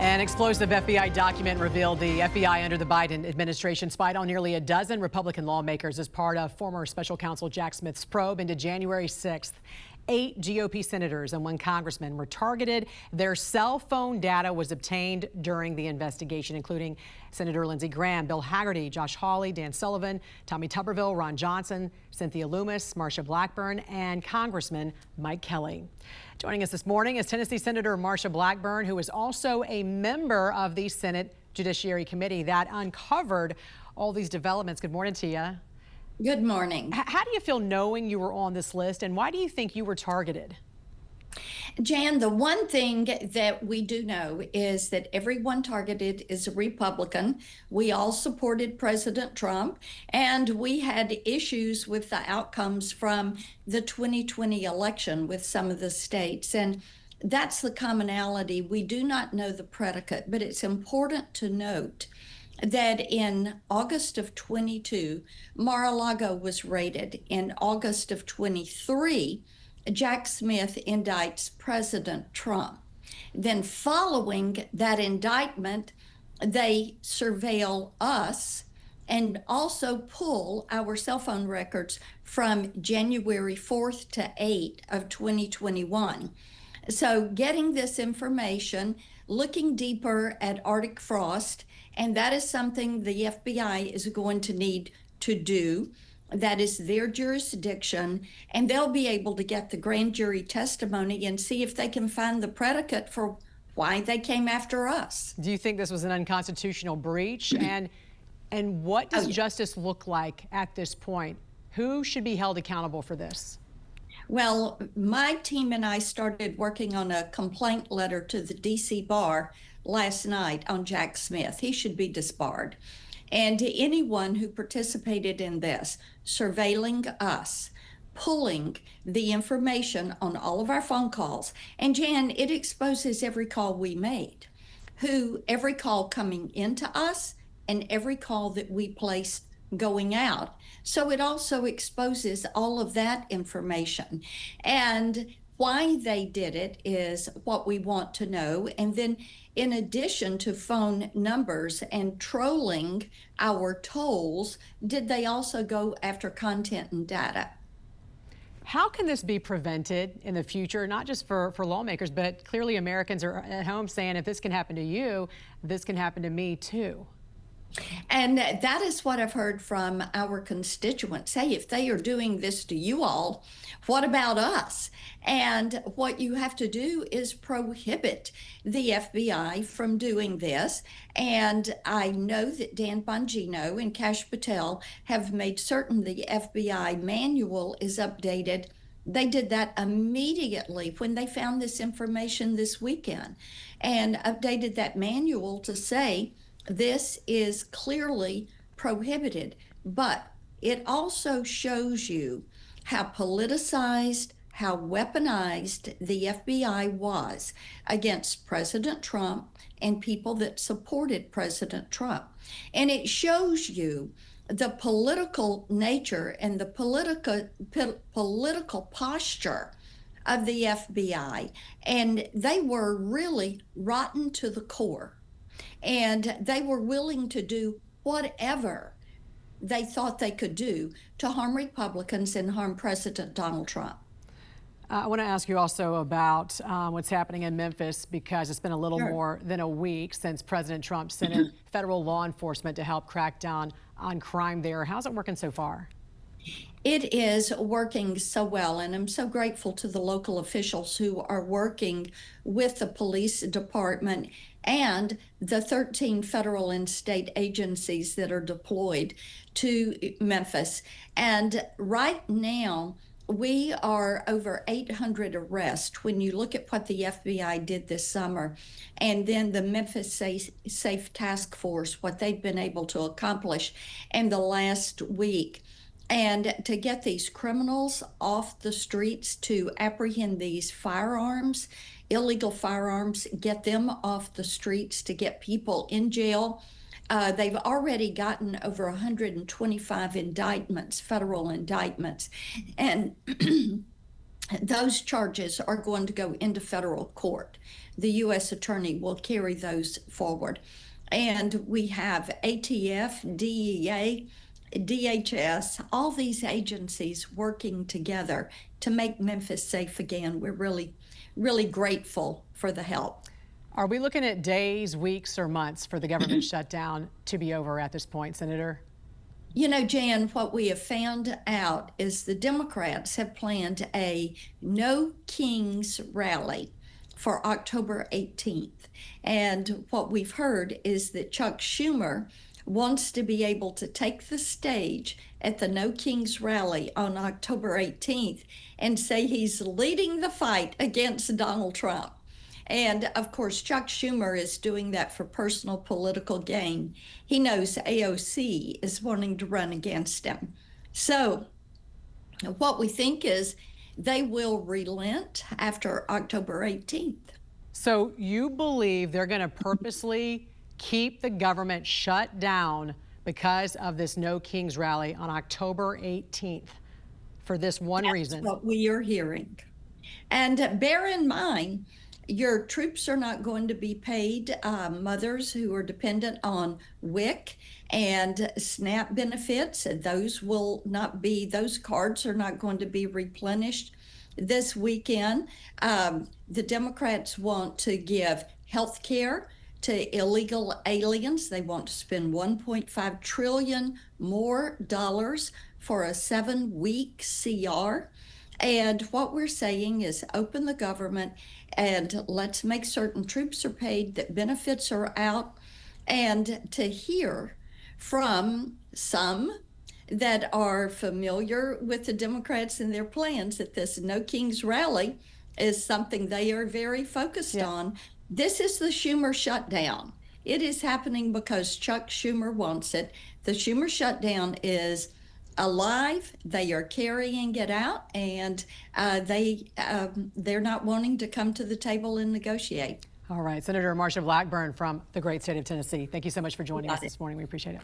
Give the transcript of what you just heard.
An explosive FBI document revealed the FBI under the Biden administration spied on nearly a dozen Republican lawmakers as part of former special counsel Jack Smith's probe into January 6th. 8 GOP senators and 1 congressman were targeted. Their cell phone data was obtained during the investigation, including Senator Lindsey Graham, Bill Hagerty, Josh Hawley, Dan Sullivan, Tommy Tuberville, Ron Johnson, Cynthia Loomis, Marsha Blackburn, and Congressman Mike Kelly. Joining us this morning is Tennessee Senator Marsha Blackburn, who is also a member of the Senate Judiciary Committee that uncovered all these developments. Good morning to you. Good morning. How do you feel knowing you were on this list, and why do you think you were targeted? Jan, the one thing that we do know is that everyone targeted is a Republican. We all supported President Trump, and we had issues with the outcomes from the 2020 election with some of the states. And that's the commonality. We do not know the predicate, but it's important to note that in August of 22, Mar-a-Lago was raided. In August of 23, Jack Smith indicts President Trump. Then following that indictment, they surveil us and also pull our cell phone records from January 4th to 8th of 2021. So getting this information, looking deeper at Arctic frost, and that is something the FBI is going to need to do. That is their jurisdiction, and they'll be able to get the grand jury testimony and see if they can find the predicate for why they came after us. Do you think this was an unconstitutional breach? And what does justice look like at this point? Who should be held accountable for this? Well, my team and I started working on a complaint letter to the D.C. bar last night on Jack Smith. He should be disbarred. And to anyone who participated in this, surveilling us, pulling the information on all of our phone calls. And Jan, it exposes every call we made, every call coming into us and every call that we placed going out. So it also exposes all of that information. And why they did it is what we want to know. And then in addition to phone numbers and trolling our tolls, did they also go after content and data? How can this be prevented in the future, not just for lawmakers, but clearly Americans are at home saying, if this can happen to you, this can happen to me too? And that is what I've heard from our constituents. Hey, if they are doing this to you all, what about us? And what you have to do is prohibit the FBI from doing this. And I know that Dan Bongino and Kash Patel have made certain the FBI manual is updated. They did that immediately when they found this information this weekend and updated that manual to say, this is clearly prohibited, but it also shows you how politicized, how weaponized the FBI was against President Trump and people that supported President Trump. And it shows you the political nature and the political posture of the FBI. And they were really rotten to the core. And they were willing to do whatever they thought they could do to harm Republicans and harm President Donald Trump. I want to ask you also about what's happening in Memphis, because it's been a little more than a week since President Trump sent in federal law enforcement to help crack down on crime there. How's it working so far? It is working so well, and I'm so grateful to the local officials who are working with the police department and the 13 federal and state agencies that are deployed to Memphis. And right now, we are over 800 arrests when you look at what the FBI did this summer, and then the Memphis Safe Task Force, what they've been able to accomplish in the last week. And to get these criminals off the streets, to apprehend these firearms, illegal firearms, get them off the streets, to get people in jail. They've already gotten over 125 indictments, federal indictments. And those charges are going to go into federal court. The U.S. attorney will carry those forward. And we have ATF, DEA, DHS, all these agencies working together to make Memphis safe again. We're really grateful for the help. Are we looking at days, weeks, or months for the government shutdown to be over at this point, Senator? You know, Jan, what we have found out is the Democrats have planned a No Kings rally for October 18th. And what we've heard is that Chuck Schumer wants to be able to take the stage at the No Kings rally on October 18th and say he's leading the fight against Donald Trump. And of course, Chuck Schumer is doing that for personal political gain. He knows AOC is wanting to run against him. So what we think is they will relent after October 18th. So you believe they're going to purposely keep the government shut down because of this No Kings rally on October 18th for this one reason? That's what we are hearing. And bear in mind, your troops are not going to be paid. Mothers who are dependent on WIC and SNAP benefits, those will not be, those cards are not going to be replenished this weekend. The Democrats want to give health care to illegal aliens. They want to spend $1.5 trillion more dollars for a 7-week CR. And what we're saying is open the government and let's make certain troops are paid, that benefits are out, and to hear from some that are familiar with the Democrats and their plans that this No Kings rally is something they are very focused on. This is the Schumer shutdown. It is happening because Chuck Schumer wants it. The Schumer shutdown is alive. They are carrying it out, and they're not wanting to come to the table and negotiate. All right, Senator Marsha Blackburn from the great state of Tennessee. Thank you so much for joining us this morning. We appreciate it.